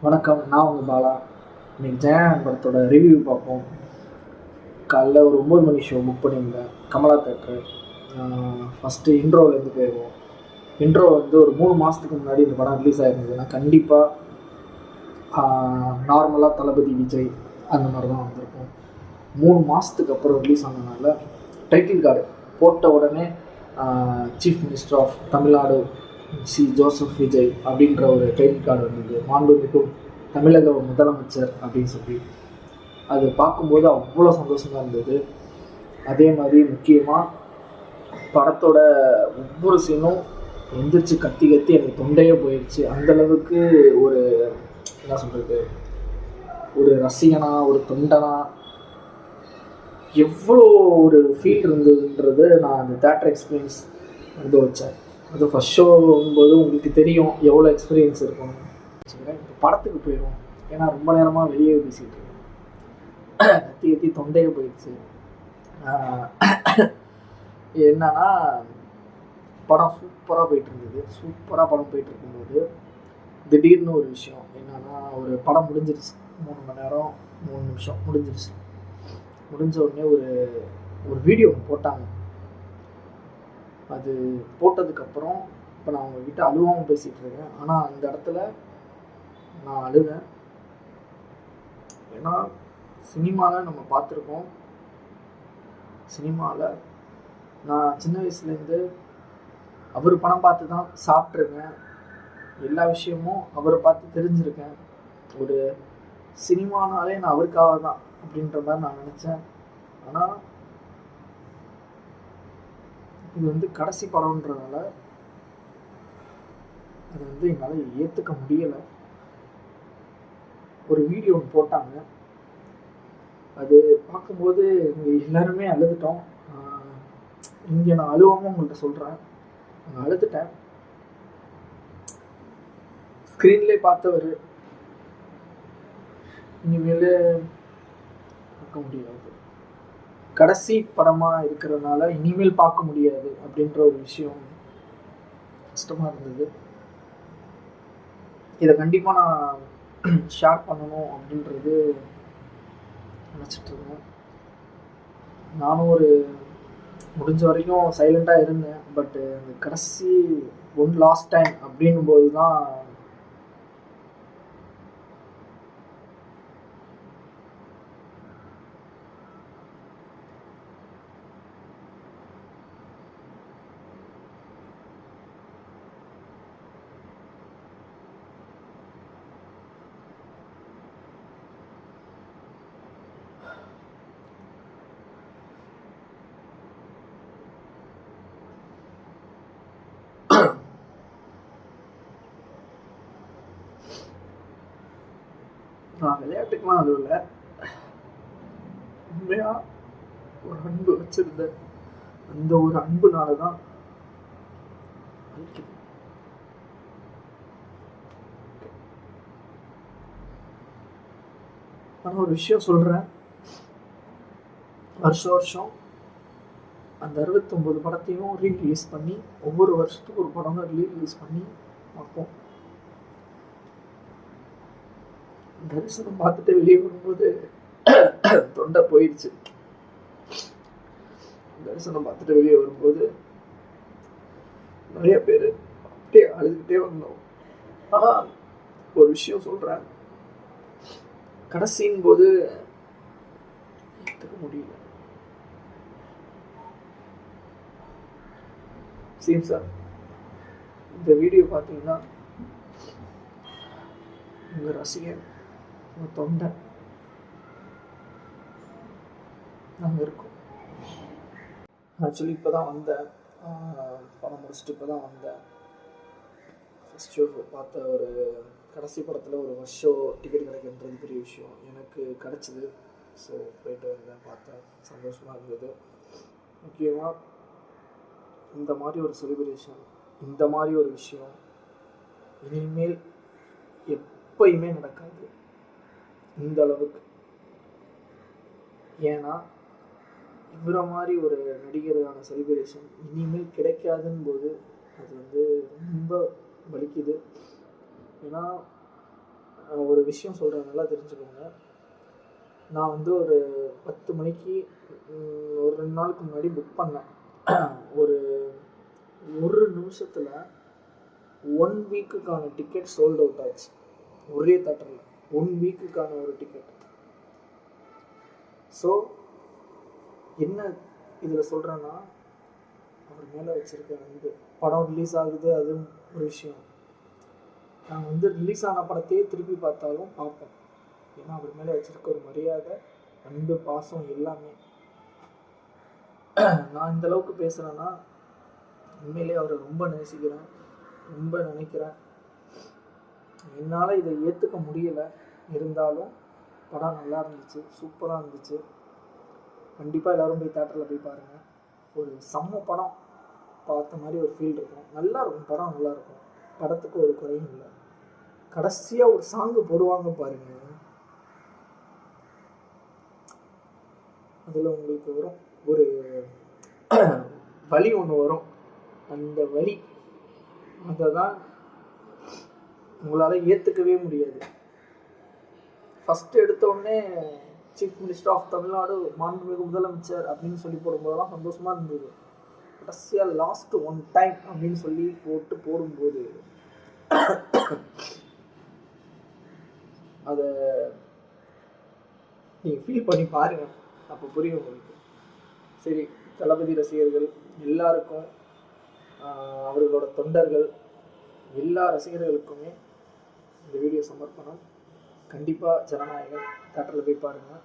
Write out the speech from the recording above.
வணக்கம், நான் உங்கள் பாலா. இன்னைக்கு ஜெயன் படத்தோட ரிவ்யூ பார்ப்போம். காலைல ஒரு 9 மணி ஷோ புக் பண்ணியிருந்தேன், கமலா தேட்ரு. ஃபஸ்ட்டு இன்ட்ரோவிலேருந்து போயிடுவோம். இன்ட்ரோ வந்து ஒரு 3 மாதத்துக்கு முன்னாடி இந்த படம் ரிலீஸ் ஆகிருந்ததுன்னா கண்டிப்பாக நார்மலாக தளபதி விஜய் அந்த மாதிரி தான் வந்திருக்கும். 3 மாதத்துக்கு அப்புறம் ரிலீஸ் ஆனதுனால டைட்டில் கார்டு போட்ட உடனே chief minister of Tamil Nadu C Joseph Vijay அப்படின்ற ஒரு டைட்டில் கார்டு வந்தது. மாண்புமிகு தமிழக முதலமைச்சர் அப்படின்னு சொல்லி அது பார்க்கும்போது அவ்வளோ சந்தோஷமாக இருந்தது. அதே மாதிரி முக்கியமாக படத்தோட ஒவ்வொரு சீனும் எந்திரிச்சு கத்தி கத்தி எனக்கு தொண்டையே போயிடுச்சு. அந்தளவுக்கு ஒரு என்ன சொல்கிறது, ஒரு ரசிகனா ஒரு தொண்டனா எவ்வளோ ஒரு ஃபீல் இருந்ததுன்றது நான் அந்த தேட்டர் எக்ஸ்பீரியன்ஸ் அனுபவித்தேன். அது ஃபஸ்ட் ஷோங்கும்போது உங்களுக்கு தெரியும் எவ்வளோ எக்ஸ்பீரியன்ஸ் இருக்கும்னு வச்சுக்கிறேன். இப்போ படத்துக்கு போயிடும், ஏன்னா ரொம்ப நேரமாக வெளியே பேசிகிட்டு இருக்கேன், கத்தி கத்தி தொண்டையே போயிடுச்சு. என்னன்னா படம் சூப்பராக போயிட்டு இருந்தது. சூப்பராக படம் போயிட்டு இருக்கும்போது திடீர்னு ஒரு விஷயம் என்னன்னா, ஒரு படம் முடிஞ்சிருச்சு, 3 மணி நேரம் 3 நிமிஷம் முடிஞ்சிருச்சு. முடிஞ்ச உடனே ஒரு வீடியோ போட்டாங்க. அது போட்டதுக்கப்புறம் இப்போ நான் உங்ககிட்ட அழுவாமல் பேசிகிட்டு இருக்கேன், ஆனால் அந்த இடத்துல நான் அழுவேன். ஏன்னா சினிமாவில் நம்ம பார்த்துருக்கோம், சினிமாவில் நான் சின்ன வயசுலேருந்து அவர் படம் பார்த்து தான் சாப்பிட்ருக்கேன், எல்லா விஷயமும் அவரை பார்த்து தெரிஞ்சிருக்கேன். ஒரு சினிமானாலே நான் அவருக்காக தான் அப்படின்ற மாதிரி நான் நினச்சேன். ஆனால் இது வந்து கடைசி படம்ன்றதுனால அது வந்து என்னால் ஏற்றுக்க முடியலை. ஒரு வீடியோ ஒன்று போட்டாங்க, அது பார்க்கும்போது இங்கே எல்லாருமே அழுதுட்டோம். இங்கே நான் அழுவாமல் உங்கள்கிட்ட சொல்கிறேன், நான் அழுதுட்டேன். ஸ்க்ரீன்லேயே பார்த்தவர் இனிமேல் பார்க்க முடியாது, கடைசி படமாக இருக்கிறதுனால இனிமேல் பார்க்க முடியாது அப்படின்ற ஒரு விஷயம் கஷ்டமாக இருந்தது. இதை கண்டிப்பாக நான் ஷேர் பண்ணணும் அப்படின்றது நினச்சிட்ருந்தேன். நானும் ஒரு முடிஞ்ச வரைக்கும் சைலண்ட்டாக இருந்தேன். பட்டு அந்த கடைசி ஒன் லாஸ்ட் டைம் அப்படின்னும் போது தான் நான் விளையாட்டுக்கெலாம் அழுவல, உண்மையாக ஒரு அன்பு வச்சுருந்தேன். அந்த ஒரு அன்புனால தான் அழிக்குது. ஆனால் ஒரு விஷயம் சொல்கிறேன், வருஷம் அந்த 69 படத்தையும் ரீரிலீஸ் பண்ணி ஒவ்வொரு வருஷத்துக்கு ஒரு படம் ரீரிலீஸ் பண்ணி பார்ப்போம். தரிசனம் பார்த்துட்டு வெளியே வரும்போது தொண்டை போயிடுச்சு. தரிசனம் பார்த்துட்டு வெளியே வரும்போது நிறைய பேர் அப்படியே அழுதுகிட்டே வந்தோம். ஆனால் ஒரு விஷயம் சொல்கிறேன், கடைசின் போது ஏற்றுக்க முடியல. சீம் சார், இந்த வீடியோ பார்த்தீங்கன்னா உங்கள் ரசிகன், உங்கள் தொண்டை நாங்கள் இருக்கோம். ஆக்சுவலி இப்போ தான் வந்தேன், படம் முடிச்சுட்டு இப்போ தான் வந்தேன். ஃபஸ்ட் ஷோ பார்த்த ஒரு கடைசி படத்தில் ஒரு ஃபஸ்ட் ஷோ டிக்கெட் கிடைக்கின்றது பெரிய விஷயம். எனக்கு கிடச்சிது. ஸோ போயிட்டு வந்தேன், பார்த்தேன், சந்தோஷமாக இருந்தது. முக்கியமாக இந்த மாதிரி ஒரு செலிப்ரேஷன், இந்த மாதிரி ஒரு விஷயம் இனிமேல் எப்பயுமே நடக்காது இந்த அளவுக்கு. ஏன்னா இவரை மாதிரி ஒரு நடிகரான செலிப்ரேஷன் இனிமேல் கிடைக்காதுன்னு போது அது வந்து ரொம்ப வலிக்குது. ஏன்னா ஒரு விஷயம் சொல்கிறேன், நல்லா தெரிஞ்சுக்கோங்க. நான் வந்து ஒரு 10 மணிக்கு ஒரு 2 நாளுக்கு முன்னாடி புக் பண்ணேன். ஒரு ஒரு நிமிஷத்தில் 1 வீக்குக்கான டிக்கெட் சோல்ட் அவுட் ஆச்சு. ஒரே தேட்டரில் 1 வீக்குக்கான ஒரு டிக்கெட். ஸோ என்ன இதில் சொல்கிறேன்னா, அவர் மேலே வச்சுருக்க வந்து படம் ரிலீஸ் ஆகுது, அது ஒரு விஷயம். நான் வந்து ரிலீஸ் ஆன படத்தையே திருப்பி பார்த்தாலும் பார்ப்பேன். ஏன்னா அவர் மேலே வச்சுருக்க ஒரு மரியாதை, அன்பு, பாசம் எல்லாமே. நான் இந்த அளவுக்கு பேசுகிறேன்னா உண்மையிலே அவரை ரொம்ப நேசிக்கிறேன், ரொம்ப நினைக்கிறேன். என்னால் இதை ஏற்றுக்க முடியலை, இருந்தாலும் படம் நல்லா இருந்துச்சு, சூப்பராக இருந்துச்சு. கண்டிப்பாக எல்லோரும் போய் தேட்டரில் போய் பாருங்கள். ஒரு செம்ம படம் பார்த்த மாதிரி ஒரு ஃபீல் இருக்கும். நல்லா இருக்கும், படம் நல்லாயிருக்கும். படத்துக்கு ஒரு குறையும் இல்லை. கடைசியாக ஒரு சாங்கு போடுவாங்க பாருங்கள், அதில் உங்களுக்கு வரும் ஒரு வலி ஒன்று வரும். அந்த வலி அதை தான் உங்களால் ஏற்றுக்கவே முடியாது. ஃபஸ்ட்டு எடுத்தோடனே சீஃப் மினிஸ்டர் ஆஃப் தமிழ்நாடு, மாண்புமிகு முதலமைச்சர் அப்படின்னு சொல்லி போடும்போதெல்லாம் சந்தோஷமாக இருந்தது. கடைசியாக லாஸ்ட் ஒன் டைம் அப்படின்னு சொல்லி போடும்போது அதை நீங்கள் ஃபீல் பண்ணி பாருங்கள், அப்போ புரியும் உங்களுக்கு. சரி, தளபதி ரசிகர்கள் எல்லாருக்கும், அவர்களோட தொண்டர்கள் எல்லா ரசிகர்களுக்குமே இந்த வீடியோ சமர்ப்பணம். கண்டிப்பாக ஜனநாயகன் தேட்டரில் போய் பாருங்கள்.